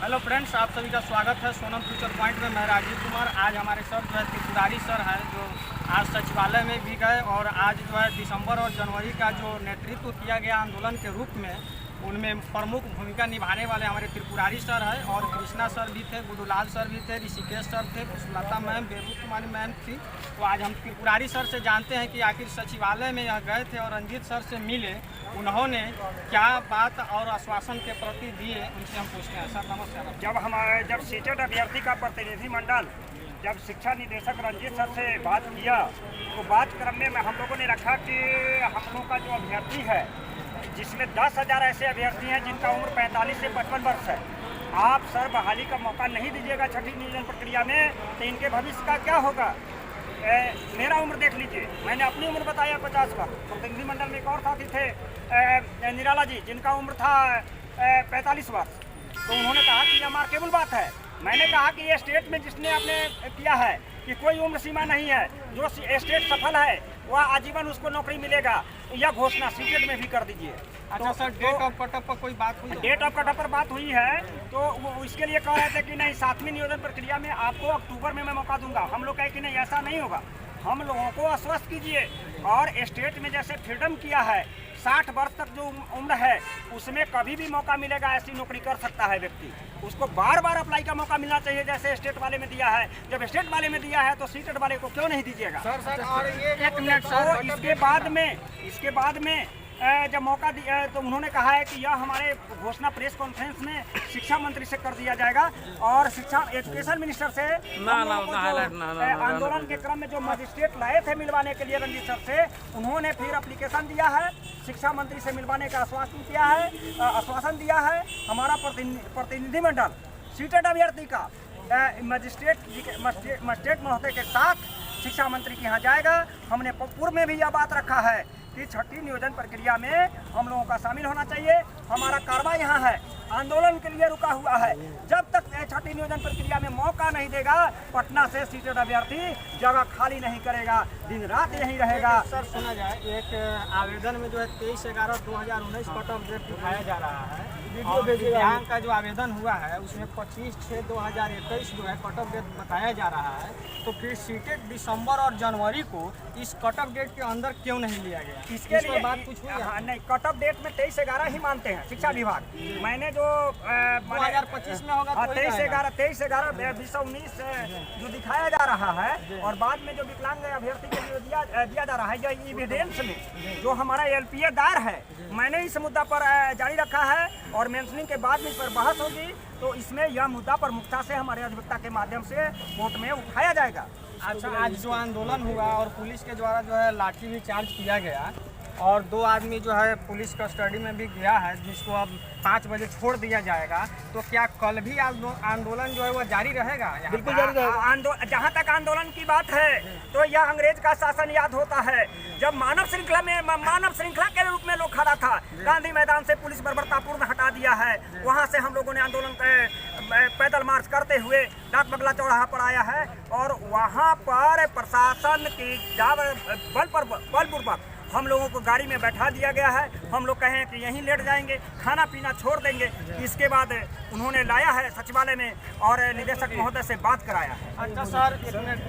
Hello friends, आप सभी का स्वागत है सोनम फ्यूचर पॉइंट में। मैं राजीव कुमार। आज हमारे सर जो है त्रिपुरारी सर है, जो आज सचिवालय में भी गए और आज जो है दिसंबर और जनवरी का जो नेतृत्व किया गया आंदोलन के रूप में, उनमें प्रमुख भूमिका निभाने वाले हमारे त्रिपुरारी सर है और कृष्णा सर भी थे, गुडूलाल सर भी थे, ऋषिकेश सर थे, पुष्पलता मैम, बेबू कुमारी मैम थी। तो आज हम त्रिपुरारी सर से जानते हैं कि आखिर सचिवालय में यह गए थे और रंजीत सर से मिले, उन्होंने क्या बात और आश्वासन के प्रति दिए, उनसे हम पूछते हैं। सर नमस्कार। जब सीटेड अभ्यर्थी का प्रतिनिधिमंडल जब शिक्षा निदेशक रंजीत सर से बात किया, तो बात क्रम में हम लोगों ने रखा कि हम लोगों का जो अभ्यर्थी है, जिसमें 10,000 ऐसे अभ्यर्थी हैं जिनका उम्र 45 से 55 वर्ष है। आप सर बहाली का मौका नहीं दीजिएगा छठी नियोजन प्रक्रिया में, तो इनके भविष्य का क्या होगा। मेरा उम्र देख लीजिए, मैंने अपनी उम्र बताया 50 वर्ष। प्रतिनिधिमंडल में एक और साथी थे निराला जी, जिनका उम्र था 45 वर्ष। तो उन्होंने कहा कि ये मार्केबल बात है। मैंने कहा कि ये स्टेट में जिसने आपने किया है कि कोई उम्र सीमा नहीं है, जो स्टेट सफल है वह आजीवन उसको नौकरी मिलेगा, यह घोषणा सीटेट में भी कर दीजिए। अच्छा सर, डेट ऑफ कटअप पर कोई बात हुई? डेट ऑफ कटअप पर बात हुई है, तो वो इसके लिए कह रहे थे कि नहीं, 7वीं नियोजन प्रक्रिया में आपको अक्टूबर में मैं मौका दूंगा। हम लोग कहे कि नहीं, ऐसा नहीं होगा। हम लोगों को आश्वस्त कीजिए। और स्टेट में जैसे फ्रीडम किया है, 60 वर्ष तक जो उम्र है उसमें कभी भी मौका मिलेगा, ऐसी नौकरी कर सकता है व्यक्ति। उसको बार बार अप्लाई का मौका मिलना चाहिए, जैसे स्टेट वाले में दिया है। जब स्टेट वाले में दिया है तो सीटेट वाले को क्यों नहीं दीजिएगा। सर और ये एक मिनट सर, इसके बाद में जब मौका दिया तो उन्होंने कहा है कि यह हमारे घोषणा प्रेस कॉन्फ्रेंस में शिक्षा मंत्री से कर दिया जाएगा और शिक्षा एजुकेशन मिनिस्टर से आंदोलन के क्रम में जो मजिस्ट्रेट लाए थे मिलवाने के लिए रंजीत सर से, उन्होंने फिर एप्लीकेशन दिया है, शिक्षा मंत्री से मिलवाने का आश्वासन दिया है। हमारा प्रतिनिधिमंडल सीटेड अभ्यर्थी का मजिस्ट्रेट महोदय के साथ शिक्षा मंत्री के यहाँ जाएगा। हमने पूर्व में भी यह बात रखा है कि छठी नियोजन प्रक्रिया में हम लोगों का शामिल होना चाहिए। हमारा कारवा यहाँ है, आंदोलन के लिए रुका हुआ है। जब तक छठी नियोजन प्रक्रिया में मौका नहीं देगा, पटना से सीटेड अभ्यर्थी जगह खाली नहीं करेगा, दिन रात यहीं रहेगा। सर सुना जाए, एक आवेदन में जो है 23/11/2019 कट ऑफ डेट उठाया जा रहा है और दिव्यांग का जो आवेदन हुआ है उसमें 25/6/2021 जो है कट ऑफ डेट बताया जा रहा है। तो फिर सीटेड दिसंबर और जनवरी को इस कट ऑफ डेट के अंदर क्यों नहीं लिया गया? इसके लिए बात कुछ हुई? नहीं, कट ऑफ डेट में 23/11 ही मानते हैं शिक्षा विभाग। मैंने जो 2025 में होगा 23/11/2019 जो दिखाया जा रहा है और बाद में जो विकलांग अभ्यर्थी के लिए दिया जा रहा है, यह एविडेंस में जो हमारा LPA दायर है, मैंने इस मुद्दा पर जारी रखा है और मेंशनिंग के बाद में इस पर बहस होगी। तो इसमें यह मुद्दा प्रमुखता से हमारे अधिवक्ता के माध्यम से कोर्ट में उठाया जाएगा। अच्छा, आज जो आंदोलन हुआ और पुलिस के द्वारा जो है लाठी भी चार्ज किया गया और 2 आदमी जो है पुलिस कस्टडी में भी गया है, जिसको अब 5 बजे छोड़ दिया जाएगा, तो क्या कल भी आंदोलन जो है वो जारी रहेगा? बिल्कुल जारी रहेगा। जहाँ तक आंदोलन की बात है, तो यह अंग्रेज का शासन याद होता है, जब मानव श्रृंखला के रूप में लोग खड़ा था। गांधी मैदान से पुलिस बर्बरतापूर्ण हटा दिया है, वहाँ से हम लोगों ने आंदोलन पैदल मार्च करते हुए डाक बंगला चौराहा पर आया है और वहाँ पर प्रशासन की बलपूर्वक हम लोगों को गाड़ी में बैठा दिया गया है। हम लोग कहें कि यहीं लेट जाएंगे, खाना पीना छोड़ देंगे। इसके बाद उन्होंने लाया है सचिवालय में और निदेशक महोदय से बात कराया है। अच्छा सर,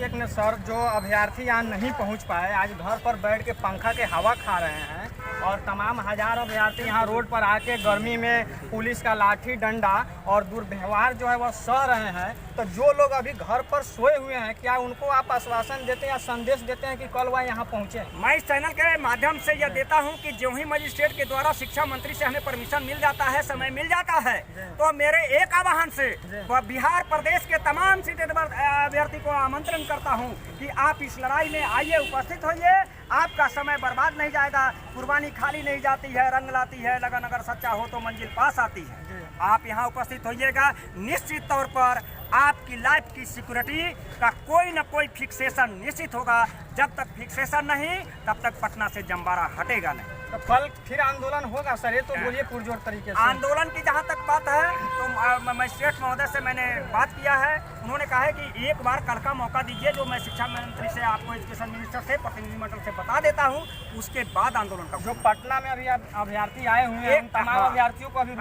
एक मिनट सर, जो अभ्यर्थी यहाँ नहीं पहुँच पाए, आज घर पर बैठ के पंखा के हवा खा रहे हैं और तमाम हजारों अभ्यर्थी यहाँ रोड पर आके गर्मी में पुलिस का लाठी डंडा और दुर्व्यवहार जो है वह सह रहे हैं, तो जो लोग अभी घर पर सोए हुए हैं, क्या उनको आप आश्वासन देते हैं या संदेश देते हैं कि कल वह यहाँ पहुँचे? मैं इस चैनल के माध्यम से यह देता हूं कि जो ही मजिस्ट्रेट के द्वारा शिक्षा मंत्री से हमें परमिशन मिल जाता है, समय मिल जाता है, तो मेरे एक आह्वान से बिहार प्रदेश के तमाम सीटेड अभ्यर्थी को आमंत्रण करता हूं कि आप इस लड़ाई में आइए, उपस्थित होइए। आपका समय बर्बाद नहीं जाएगा, कुर्बानी खाली नहीं जाती है, रंग लाती है, लगन अगर सच्चा हो तो मंजिल पास आती है। आप यहाँ उपस्थित होइएगा। निश्चित तौर पर आपकी लाइफ की सिक्योरिटी का कोई न कोई फिक्सेशन निश्चित होगा। जब तक फिक्सेशन नहीं, तब तक पटना से जमवारा हटेगा नहीं। तो कल फिर आंदोलन होगा सर? ये तो बोलिए पुरजोर तरीके से। आंदोलन की जहाँ तक बात है, तो मजिस्ट्रेट महोदय से मैंने बात किया है। उन्होंने कहा है कि एक बार कल का मौका दीजिए, जो मैं शिक्षा मंत्री से, आपको एजुकेशन मिनिस्टर से, प्रतिनिधिमंडल से बता देता हूँ, उसके बाद आंदोलन का। जो पटना में अभी अभ्यर्थी आए हुए हैं, तमाम अभ्यर्थियों को अभी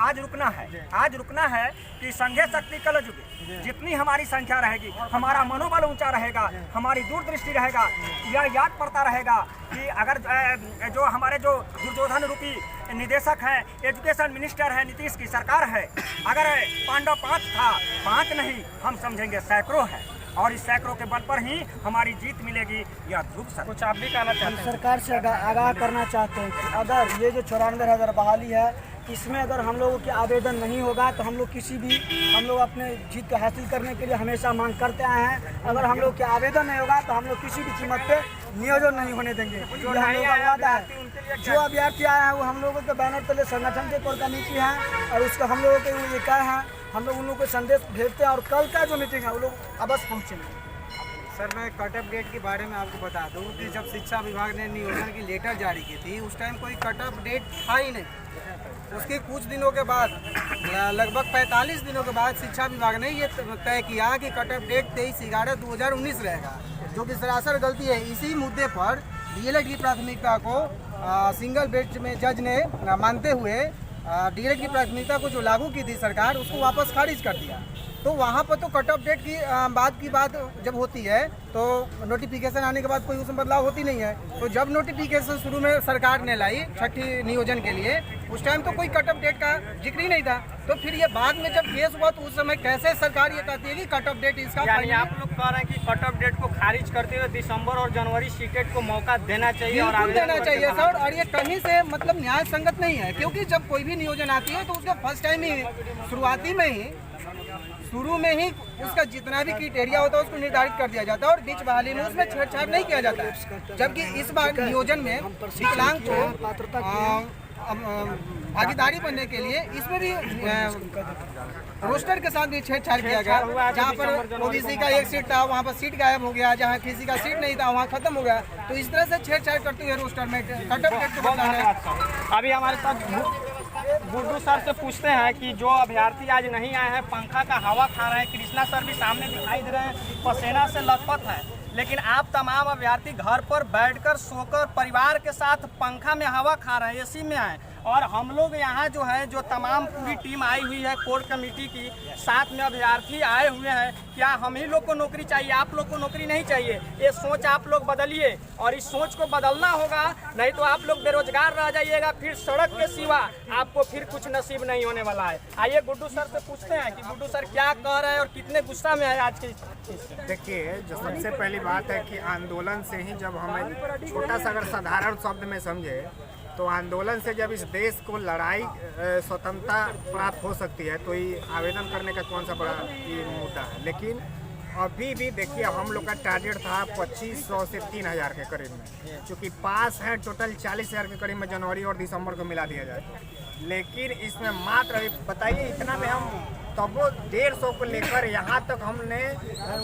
आज रुकना है। आज रुकना है कि संघे शक्ति कल जुगे, जितनी हमारी संख्या रहेगी, हमारा मनोबल ऊंचा रहेगा, हमारी दूरदृष्टि रहेगा, यह याद पड़ता रहेगा कि अगर जो हमारे जो दुर्योधन रूपी निदेशक हैं, एजुकेशन मिनिस्टर है, नीतीश की सरकार है, अगर पांडव 5 था, 5 नहीं, हम समझेंगे सैकड़ों है, और इस सैकड़ों के बल पर ही हमारी जीत मिलेगी। यह ध्रुव सर, कुछ आप भी कहना चाहते हैं? सरकार से आगाह करना चाहते हैं कि अगर ये जो 94,000 बहाली है, इसमें अगर हम लोगों के आवेदन नहीं होगा तो हम लोग अपने जीत को हासिल करने के लिए हमेशा मांग करते आए हैं। अगर हम लोग के आवेदन नहीं होगा तो हम लोग किसी भी कीमत पे नियोजन नहीं होने देंगे। ये हम लोग का वादा है। जो अभ्यर्थी आए हैं वो हम लोगों के बैनर तले संगठन के कोर कमेटी है, और उसका हम लोगों के ये कहे हैं, हम लोग उन लोगों को संदेश भेजते हैं, और कल का जो मीटिंग है वो लोग अवश्य पहुँचेंगे। सर, मैं कट ऑफ डेट के बारे में आपको बता दूं कि जब शिक्षा विभाग ने नियोजन की लेटर जारी की थी, उस टाइम कोई कट ऑफ डेट था ही नहीं। उसके कुछ दिनों के बाद, लगभग 45 दिनों के बाद, शिक्षा विभाग ने ये तय किया कि कट ऑफ डेट 23/11/2019 रहेगा, जो कि सरासर गलती है। इसी मुद्दे पर डीएलएड की प्राथमिकता को सिंगल बेंच में जज ने मानते हुए डीएलएड की प्राथमिकता को जो लागू की थी सरकार, उसको वापस खारिज कर दिया। तो वहाँ पर तो कट ऑफ डेट की बात जब होती है तो नोटिफिकेशन आने के बाद कोई उसमें बदलाव होती नहीं है। तो जब नोटिफिकेशन शुरू में सरकार ने लाई छठी नियोजन के लिए, उस टाइम तो कोई कट ऑफ डेट का जिक्र ही नहीं था। तो फिर ये बाद में जब केस हुआ तो उस समय कैसे सरकार ये कहती है कि कट ऑफ डेट इसका, यानी आप लोग कह रहे हैं कि कट ऑफ डेट को खारिज करते हुए दिसंबर और जनवरी सीटेट को मौका देना चाहिए और बिल्कुल देना चाहिए सर। और ये कहीं से मतलब न्याय संगत नहीं है, क्योंकि जब कोई भी नियोजन आती है तो उसका फर्स्ट टाइम ही शुरू में ही उसका जितना भी क्राइटेरिया होता है उसको निर्धारित कर दिया जाता है, और बीच बहाली में उसमें छेड़छाड़ नहीं किया जाता है। जबकि इस बार नियोजन में विकलांग को भागीदारी बनने के लिए इसमें भी रोस्टर के साथ भी छेड़छाड़ किया गया। जहाँ पर ओबीसी का एक सीट था वहाँ पर सीट गायब हो गया, जहाँ किसी का सीट नहीं था वहाँ खत्म हो गया। तो इस तरह से छेड़छाड़ करते हुए रोस्टर में कट ऑफ डेट को बदला। अभी हमारे साथ गुड्डू सर से पूछते हैं कि जो अभ्यर्थी आज नहीं आए हैं, पंखा का हवा खा रहे हैं, कृष्णा सर भी सामने दिखाई दे रहे हैं, पसीना से लथपथ है, लेकिन आप तमाम अभ्यर्थी घर पर बैठकर सोकर परिवार के साथ पंखा में हवा खा रहे हैं, एसी में आए, और हम लोग यहाँ जो है, जो तमाम पूरी टीम आई हुई है कोर कमेटी की, साथ में अभ्यर्थी आए हुए हैं। क्या हम ही लोग को नौकरी चाहिए, आप लोग को नौकरी नहीं चाहिए? ये सोच आप लोग बदलिए, और इस सोच को बदलना होगा, नहीं तो आप लोग बेरोजगार रह जाइएगा, फिर सड़क के सिवा आपको फिर कुछ नसीब नहीं होने वाला है। आइए गुड्डू सर से पूछते हैं कि गुड्डू सर क्या कह रहे हैं और कितने गुस्सा में है आज के। देखिए, जो सबसे पहली बात है कि आंदोलन से ही, जब हमें छोटा सा अगर साधारण शब्द में समझे, तो आंदोलन से जब इस देश को लड़ाई स्वतंत्रता प्राप्त हो सकती है, तो ये आवेदन करने का कौन सा बड़ा ये मुद्दा है। लेकिन अभी भी देखिए, हम लोग का टारगेट था 2500 से 3000 के करीब में, चूँकि पास है टोटल 40,000 के करीब में जनवरी और दिसंबर को मिला दिया जाए। लेकिन इसमें मात्र बताइए, इतना में हम तब वो 150 को लेकर यहाँ तक हमने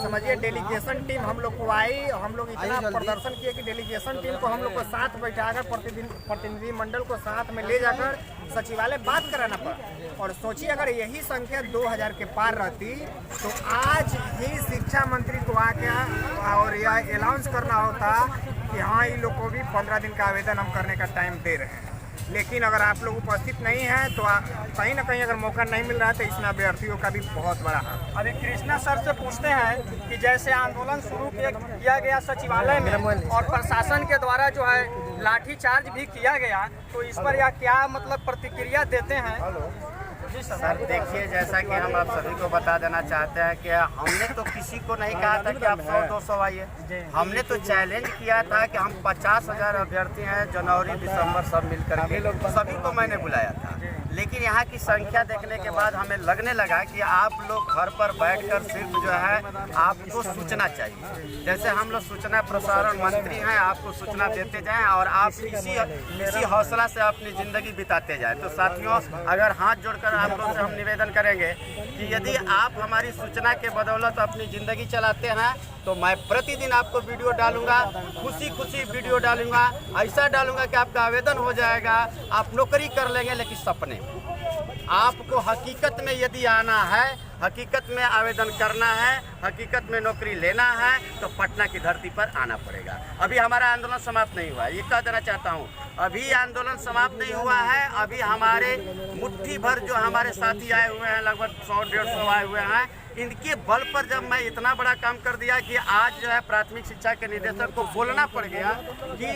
समझिए डेलीगेशन टीम हम लोग को आई, हम लोग इतना प्रदर्शन किए कि डेलीगेशन टीम को हम लोग को साथ बैठाकर प्रतिनिधि मंडल को साथ में ले जाकर सचिवालय बात कराना पड़ा। और सोचिए, अगर यही संख्या 2000 के पार रहती तो आज ही शिक्षा मंत्री को आके और यह अनाउंस करना होता कि हाँ, इन लोग को भी 15 दिन का आवेदन हम करने का टाइम दे रहे हैं। लेकिन अगर आप लोग उपस्थित नहीं हैं तो कहीं ना कहीं अगर मौका नहीं मिल रहा है, तो इसमें अभ्यर्थियों का भी बहुत बड़ा हाथ। अभी कृष्णा सर से पूछते हैं कि जैसे आंदोलन शुरू किया गया सचिवालय में, और प्रशासन के द्वारा जो है लाठीचार्ज भी किया गया, तो इस पर या क्या मतलब प्रतिक्रिया देते हैं? सर देखिए, जैसा कि हम आप सभी को बता देना चाहते हैं कि हमने तो किसी को नहीं कहा था कि आप 100-200 आइए। हमने तो चैलेंज किया था कि हम 50,000 अभ्यर्थी हैं, जनवरी दिसंबर सब मिलकर के, सभी को मैंने बुलाया था। लेकिन यहाँ की संख्या देखने के बाद हमें लगने लगा कि आप लोग घर पर बैठकर सिर्फ जो है आपको सूचना चाहिए। जैसे हम लोग सूचना प्रसारण मंत्री हैं, आपको सूचना देते जाएं और आप इसी हौसला से अपनी ज़िंदगी बिताते जाएं। तो साथियों, अगर हाथ जोड़कर आप लोग से हम निवेदन करेंगे कि यदि आप हमारी सूचना के बदौलत अपनी ज़िंदगी चलाते हैं, तो मैं प्रतिदिन आपको वीडियो डालूंगा, खुशी वीडियो डालूंगा, ऐसा डालूंगा कि आपका आवेदन हो जाएगा, आप नौकरी कर लेंगे, लेकिन सपने। आपको हकीकत में यदि आना है, हकीकत में आवेदन करना है, हकीकत में नौकरी लेना है तो पटना की धरती पर आना पड़ेगा। अभी हमारा आंदोलन समाप्त नहीं हुआ है, ये कह देना चाहता हूँ। अभी आंदोलन समाप्त नहीं हुआ है। अभी हमारे मुट्ठी भर जो हमारे साथी आए हुए हैं, लगभग 100-150 आए हुए हैं, इनके बल पर जब मैं इतना बड़ा काम कर दिया कि आज जो है प्राथमिक शिक्षा के निदेशक को बोलना पड़ गया कि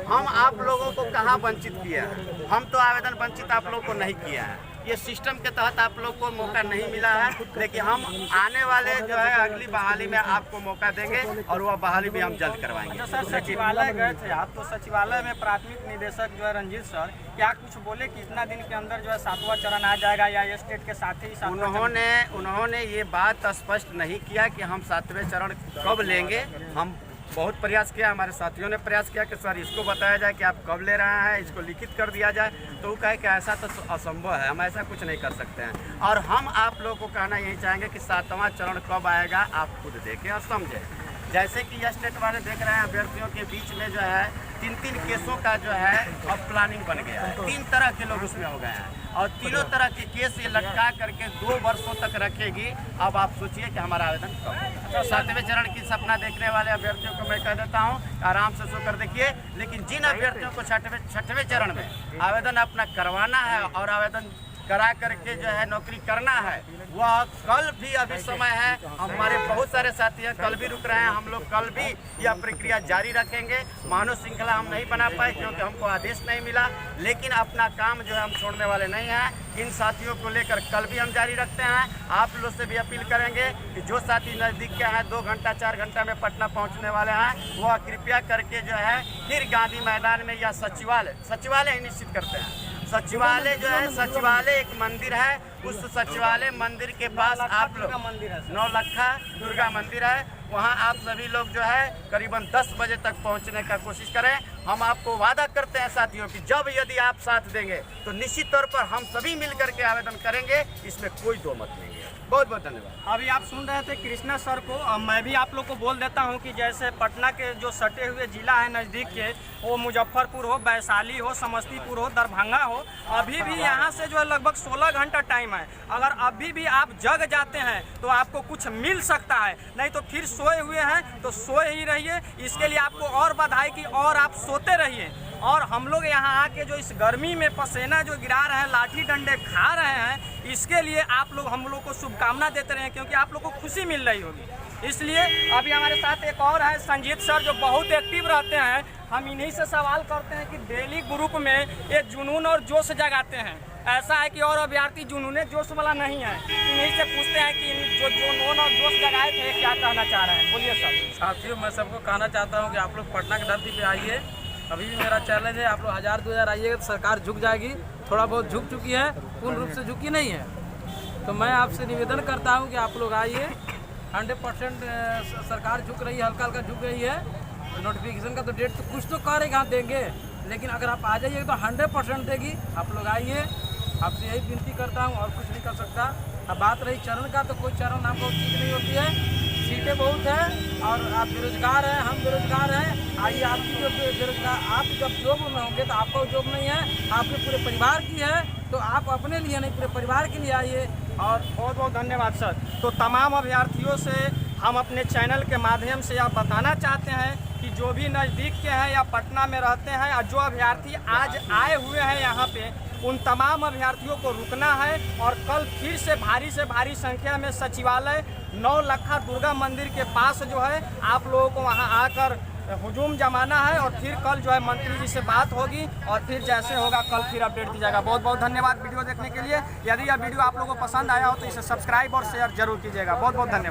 हम आप लोगों को कहाँ वंचित किए हैं। हम तो आवेदन वंचित आप लोगों को नहीं किया है, ये सिस्टम के तहत आप लोग को मौका नहीं मिला है, लेकिन हम आने वाले जो है अगली बहाली में आपको मौका देंगे और वह बहाली भी हम जल्द करवाएंगे। अच्छा सर, सचिवालय गए थे आप, तो सचिवालय में प्राथमिक निदेशक जो है रंजीत सर क्या कुछ बोले कि इतना दिन के अंदर जो है 7वां चरण आ जाएगा या ये स्टेट के साथ ही 7वां चरण? उन्होंने ये बात स्पष्ट नहीं किया कि हम 7वें चरण कब लेंगे। हम बहुत प्रयास किया, हमारे साथियों ने प्रयास किया कि सर इसको बताया जाए कि आप कब ले रहे हैं, इसको लिखित कर दिया जाए, तो वो कहे कि ऐसा तो असंभव है, हम ऐसा कुछ नहीं कर सकते हैं। और हम आप लोगों को कहना यही चाहेंगे कि 7वां चरण कब आएगा आप खुद देखें और समझें। जैसे कि यह स्टेट वाले देख रहे हैं, अभ्यर्थियों के बीच में जो है 3-3 केसों का जो है अब प्लानिंग बन गया है। 3 तरह के लोग उसमें हो गए हैं और तीनों तरह के केस ये लटका करके 2 वर्षों तक रखेगी। अब आप सोचिए कि हमारा आवेदन कब। 7वें चरण की सपना देखने वाले अभ्यर्थियों को मैं कह देता हूँ आराम से सोकर देखिए, लेकिन जिन अभ्यर्थियों को 6वें चरण में आवेदन अपना करवाना है और आवेदन करा करके जो है नौकरी करना है, वह कल भी अभी समय है। हमारे बहुत सारे साथी हैं, कल भी रुक रहे हैं, हम लोग कल भी यह प्रक्रिया जारी रखेंगे। मानव श्रृंखला हम नहीं बना पाए क्योंकि हमको आदेश नहीं मिला, लेकिन अपना काम जो है हम छोड़ने वाले नहीं हैं। इन साथियों को लेकर कल भी हम जारी रखते हैं। आप लोग से भी अपील करेंगे कि जो साथी नज़दीक के हैं 2 घंटा 4 घंटा में पटना पहुँचने वाले हैं, वह कृपया करके जो है फिर गांधी मैदान में या सचिवालय ही निश्चित करते हैं। सचिवालय जो है, सचिवालय एक मंदिर है, उस सचिवालय मंदिर के पास आप लोग नौलखा दुर्गा मंदिर है, वहाँ आप सभी लोग जो है करीबन 10 बजे तक पहुँचने का कोशिश करें। हम आपको वादा करते हैं साथियों कि जब यदि आप साथ देंगे तो निश्चित तौर पर हम सभी मिलकर के आवेदन करेंगे, इसमें कोई दो मत नहीं है। बहुत बहुत धन्यवाद। अभी आप सुन रहे थे कृष्णा सर को। मैं भी आप लोग को बोल देता हूं कि जैसे पटना के जो सटे हुए जिला है नज़दीक के, वो मुजफ्फरपुर हो, वैशाली हो, समस्तीपुर हो, दरभंगा हो, अभी भी यहां से जो है लगभग 16 घंटा टाइम है। अगर अभी भी आप जग जाते हैं तो आपको कुछ मिल सकता है, नहीं तो फिर सोए हुए हैं तो सोए ही रहिए। इसके लिए आपको और बधाई की और आप सोते रहिए। और हम लोग यहाँ आके जो इस गर्मी में पसीना जो गिरा रहे हैं, लाठी डंडे खा रहे हैं, इसके लिए आप लोग हम लोग को शुभकामना देते रहे, क्योंकि आप लोग को खुशी मिल रही होगी। इसलिए अभी हमारे साथ एक और है संजीत सर, जो बहुत एक्टिव रहते हैं। हम इन्हीं से सवाल करते हैं कि डेली ग्रुप में ये जुनून और जोश जगाते हैं। ऐसा है कि और अभ्यर्थी जुनून जोश वाला नहीं है। इन्हीं से पूछते हैं कि जो जुनून और जोश जगाए थे क्या कहना चाह रहे हैं, बोलिए सर। साथियों, मैं सबको कहना चाहता हूँ कि आप लोग पटना की धरती पे आइए। अभी भी मेरा चैलेंज है, आप लोग 1000-2000 आइएगा तो सरकार झुक जाएगी। थोड़ा बहुत झुक चुकी है, पूर्ण रूप से झुकी नहीं है। तो मैं आपसे निवेदन करता हूं कि आप लोग आइए। 100% सरकार झुक रही है, हल्का हल्का झुक रही है। नोटिफिकेशन का तो डेट तो कुछ तो करेगा देंगे, लेकिन अगर आप आ जाइए तो 100% देगी। आप लोग आइए, आपसे यही विनती करता हूँ, और कुछ नहीं कर सकता। अब बात रही चरण का, तो कोई चरण नाम का चीज़ नहीं होती है। सीटें बहुत हैं और आप बेरोजगार हैं, हम बेरोजगार हैं। आइए, आपकी जो बेरोजगार, आप जब जॉब में होंगे तो आपका जॉब नहीं है, आपके पूरे परिवार की है, तो आप अपने लिए नहीं पूरे परिवार के लिए आइए। और बहुत बहुत धन्यवाद सर। तो तमाम अभ्यर्थियों से हम अपने चैनल के माध्यम से आप बताना चाहते हैं कि जो भी नज़दीक के हैं या पटना में रहते हैं, और जो अभ्यर्थी आज आए हुए हैं यहाँ पे, उन तमाम अभ्यर्थियों को रुकना है। और कल फिर से भारी संख्या में सचिवालय नौलखा दुर्गा मंदिर के पास जो है आप लोगों को वहाँ आकर हुजूम जमाना है। और फिर कल जो है मंत्री जी से बात होगी और फिर जैसे होगा कल फिर अपडेट दी जाएगा। बहुत बहुत धन्यवाद वीडियो देखने के लिए। यदि यह वीडियो आप लोगों को पसंद आया हो तो इसे सब्सक्राइब और शेयर जरूर कीजिएगा। बहुत बहुत धन्यवाद।